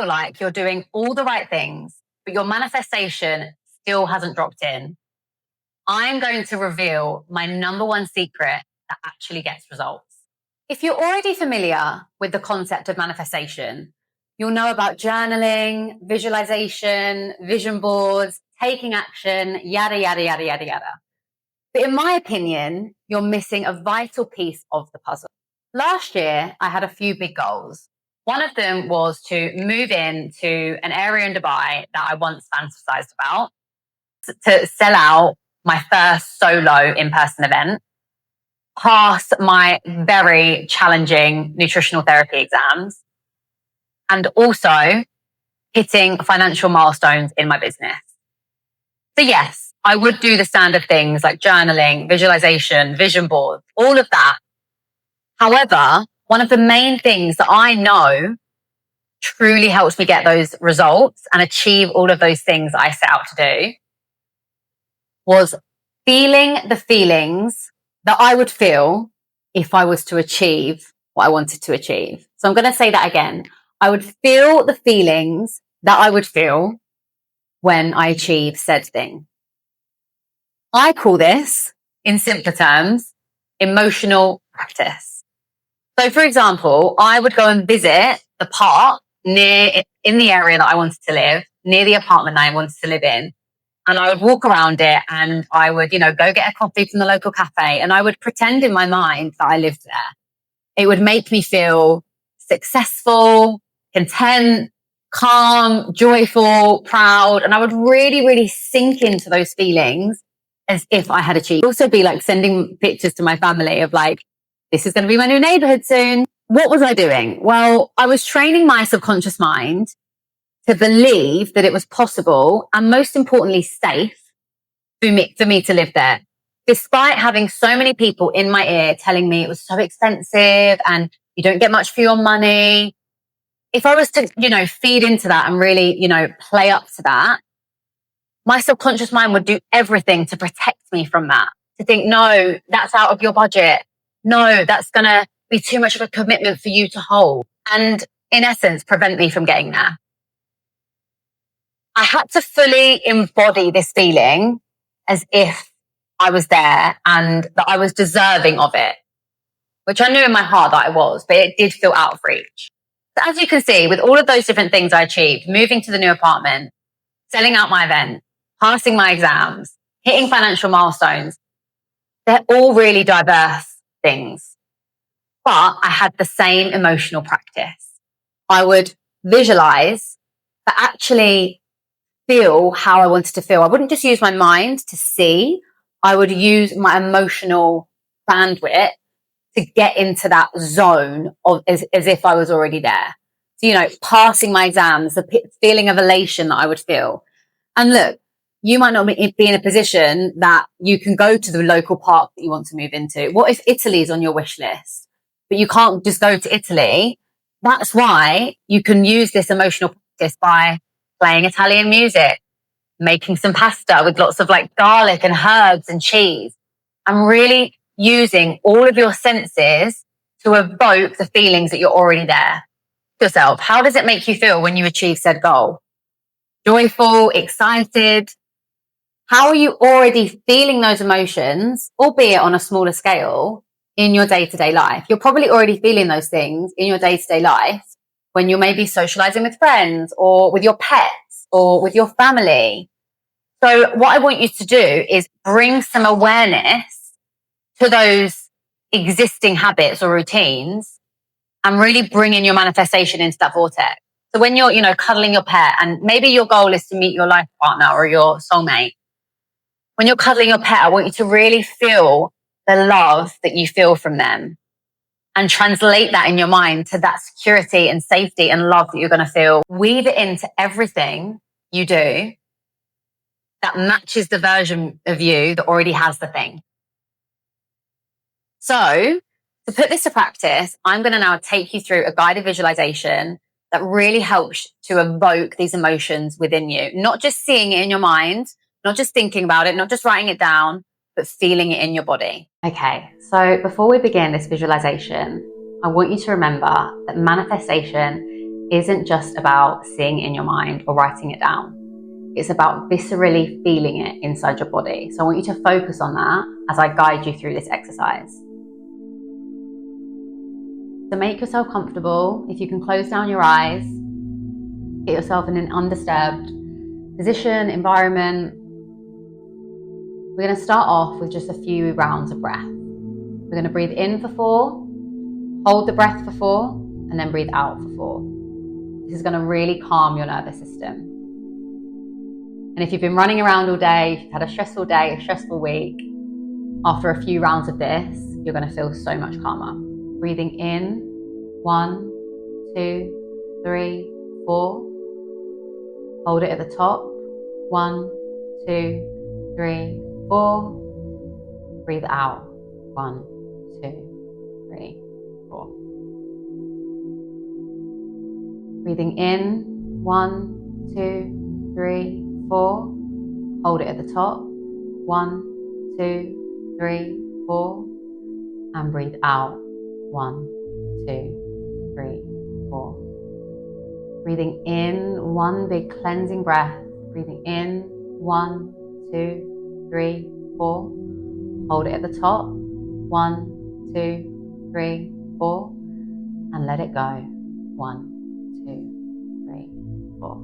feel like you're doing all the right things, but your manifestation still hasn't dropped in, I'm going to reveal my number one secret that actually gets results. If you're already familiar with the concept of manifestation, you'll know about journaling, visualization, vision boards, taking action, yada, yada, yada, yada, yada. But in my opinion, you're missing a vital piece of the puzzle. Last year, I had a few big goals. One of them was to move into an area in Dubai that I once fantasized about, to sell out my first solo in-person event, pass my very challenging nutritional therapy exams, and also hitting financial milestones in my business. So yes, I would do the standard things like journaling, visualization, vision boards, all of that. However, one of the main things that I know truly helps me get those results and achieve all of those things that I set out to do was feeling the feelings that I would feel if I was to achieve what I wanted to achieve. So I'm going to say that again. I would feel the feelings that I would feel when I achieve said thing. I call this, in simpler terms, emotional practice. So for example, I would go and visit the park in the area that I wanted to live, near the apartment that I wanted to live in. And I would walk around it and I would, go get a coffee from the local cafe and I would pretend in my mind that I lived there. It would make me feel successful, content, calm, joyful, proud. And I would really, really sink into those feelings as if I had achieved. It would also be like sending pictures to my family of like, this is going to be my new neighborhood soon. What was I doing? Well, I was training my subconscious mind to believe that it was possible and most importantly, safe for me to live there. Despite having so many people in my ear telling me it was so expensive and you don't get much for your money. If I was to, feed into that and really, play up to that, my subconscious mind would do everything to protect me from that. To think, no, that's out of your budget. No, that's going to be too much of a commitment for you to hold. And in essence, prevent me from getting there. I had to fully embody this feeling as if I was there and that I was deserving of it, which I knew in my heart that I was, but it did feel out of reach. So as you can see, with all of those different things I achieved, moving to the new apartment, selling out my event, passing my exams, hitting financial milestones, they're all really diverse things. But I had the same emotional practice. I would visualize, but actually feel how I wanted to feel. I wouldn't just use my mind to see. I would use my emotional bandwidth to get into that zone of as if I was already there. So, passing my exams, the feeling of elation that I would feel. And look, you might not be in a position that you can go to the local park that you want to move into. What if Italy is on your wish list, but you can't just go to Italy? That's why you can use this emotional practice by playing Italian music, making some pasta with lots of like garlic and herbs and cheese, and really using all of your senses to evoke the feelings that you're already there. Yourself, how does it make you feel when you achieve said goal? Joyful, excited? How are you already feeling those emotions, albeit on a smaller scale, in your day-to-day life? You're probably already feeling those things in your day-to-day life when you're maybe socializing with friends or with your pets or with your family. So what I want you to do is bring some awareness to those existing habits or routines and really bring in your manifestation into that vortex. So when you're, cuddling your pet and maybe your goal is to meet your life partner or your soulmate, when you're cuddling your pet, I want you to really feel the love that you feel from them and translate that in your mind to that security and safety and love that you're going to feel. Weave it into everything you do that matches the version of you that already has the thing. So to put this to practice, I'm going to now take you through a guided visualization that really helps to evoke these emotions within you. Not just seeing it in your mind, not just thinking about it, not just writing it down, but feeling it in your body. Okay, so before we begin this visualization, I want you to remember that manifestation isn't just about seeing it in your mind or writing it down. It's about viscerally feeling it inside your body. So I want you to focus on that as I guide you through this exercise. So make yourself comfortable. If you can close down your eyes, get yourself in an undisturbed position, environment. We're going to start off with just a few rounds of breath. We're going to breathe in for 4, hold the breath for 4, and then breathe out for 4. This is going to really calm your nervous system. And if you've been running around all day, if you've had a stressful day, a stressful week, after a few rounds of this, you're going to feel so much calmer. Breathing in, 1, 2, 3, 4. Hold it at the top, 1, 2, 3, 4. Breathe out, 1, 2, 3, 4. Breathing in, 1, 2, 3, 4. Hold it at the top, 1, 2, 3, 4. And breathe out, 1, 2, 3, 4. Breathing in, one big cleansing breath. Breathing in, 1, 2, 3, 4. Hold it at the top, 1, 2, 3, 4. And let it go, 1, 2, 3, 4.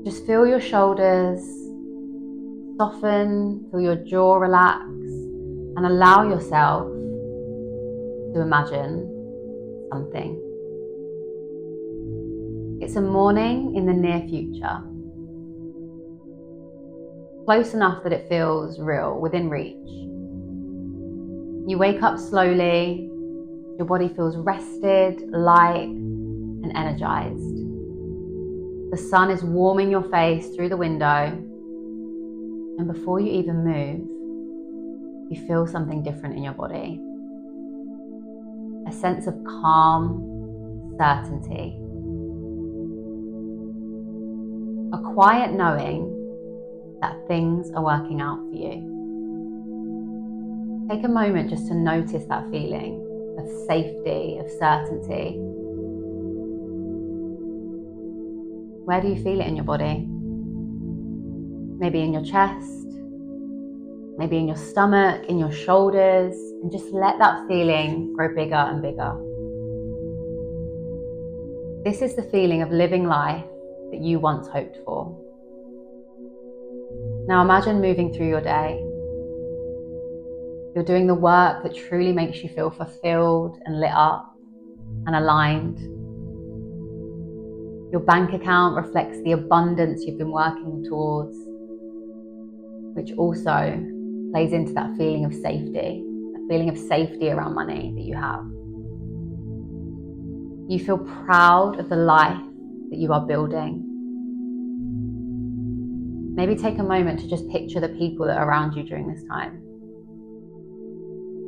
Just feel your shoulders soften, feel your jaw relax, and allow yourself to imagine something. It's a morning in the near future, close enough that it feels real, within reach. You wake up slowly, your body feels rested, light, and energized. The sun is warming your face through the window, and before you even move, you feel something different in your body. A sense of calm, certainty. A quiet knowing that things are working out for you. Take a moment just to notice that feeling of safety, of certainty. Where do you feel it in your body? Maybe in your chest, maybe in your stomach, in your shoulders, and just let that feeling grow bigger and bigger. This is the feeling of living life that you once hoped for. Now imagine moving through your day. You're doing the work that truly makes you feel fulfilled and lit up and aligned. Your bank account reflects the abundance you've been working towards, which also plays into that feeling of safety, that feeling of safety around money that you have. You feel proud of the life that you are building. Maybe take a moment to just picture the people that are around you during this time.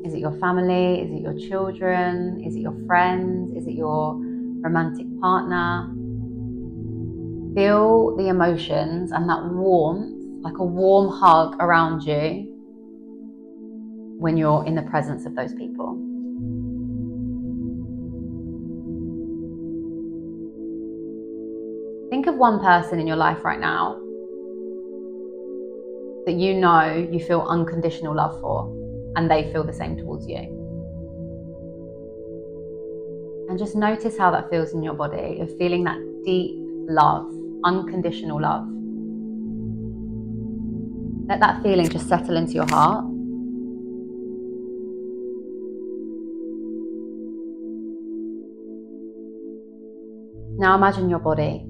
Is it your family? Is it your children? Is it your friends? Is it your romantic partner? Feel the emotions and that warmth, like a warm hug around you when you're in the presence of those people. Think of one person in your life right now that you know you feel unconditional love for, and they feel the same towards you. And just notice how that feels in your body, of feeling that deep love, unconditional love. Let that feeling just settle into your heart. Now imagine your body.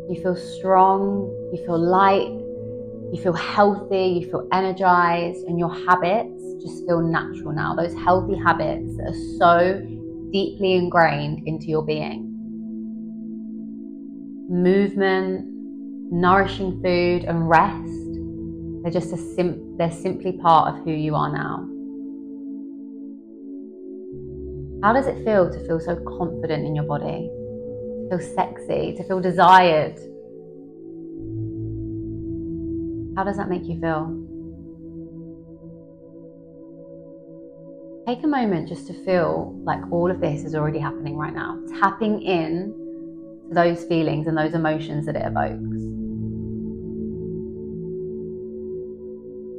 You feel strong, you feel light, you feel healthy, you feel energized, and your habits just feel natural now. Those healthy habits that are so deeply ingrained into your being. Movement, nourishing food, and rest, they're just they're simply part of who you are now. How does it feel to feel so confident in your body? To feel sexy, to feel desired? How does that make you feel? Take a moment just to feel like all of this is already happening right now, tapping in to those feelings and those emotions that it evokes.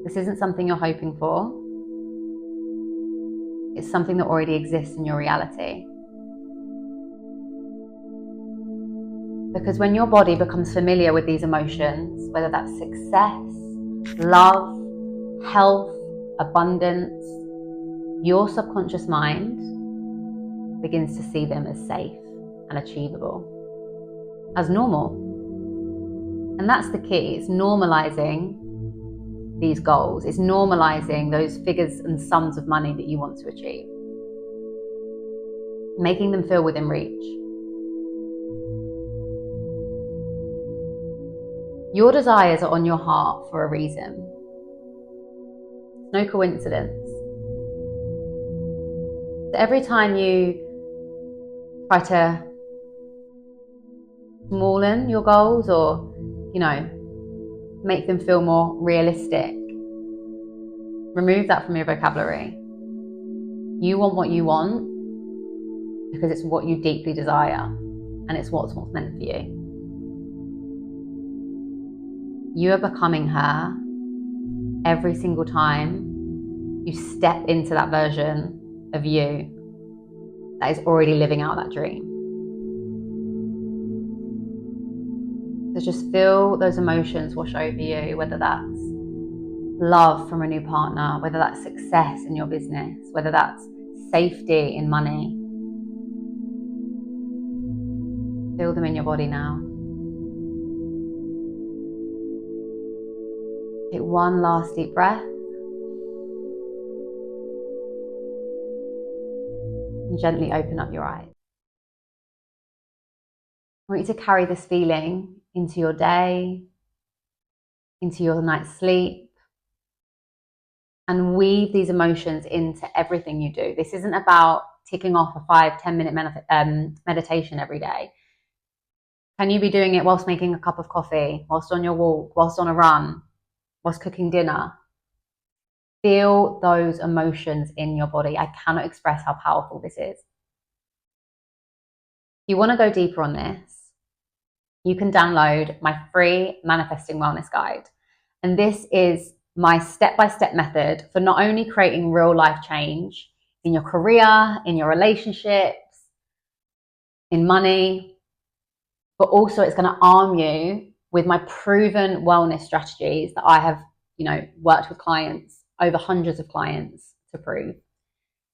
This isn't something you're hoping for. It's something that already exists in your reality. Because when your body becomes familiar with these emotions, whether that's success, love, health, abundance, your subconscious mind begins to see them as safe and achievable, as normal. And that's the key. It's normalizing these goals. It's normalizing those figures and sums of money that you want to achieve, making them feel within reach. Your desires are on your heart for a reason. It's no coincidence. So every time you try to smallen your goals or, make them feel more realistic, remove that from your vocabulary. You want what you want because it's what you deeply desire and it's what's meant for you. You are becoming her every single time you step into that version of you that is already living out that dream. So just feel those emotions wash over you, whether that's love from a new partner, whether that's success in your business, whether that's safety in money. Feel them in your body now. Take one last deep breath. And gently open up your eyes. I want you to carry this feeling into your day, into your night's sleep, and weave these emotions into everything you do. This isn't about ticking off a 5-10 minute meditation every day. Can you be doing it whilst making a cup of coffee, whilst on your walk, whilst on a run, whilst cooking dinner? Feel those emotions in your body. I cannot express how powerful this is. If you want to go deeper on this, you can download my free Manifesting Wellness Guide. And this is my step-by-step method for not only creating real life change in your career, in your relationships, in money, but also it's going to arm you with my proven wellness strategies that I have, worked with clients, over hundreds of clients to prove,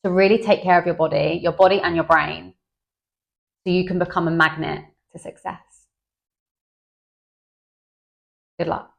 to really take care of your body and your brain, so you can become a magnet to success. Good luck.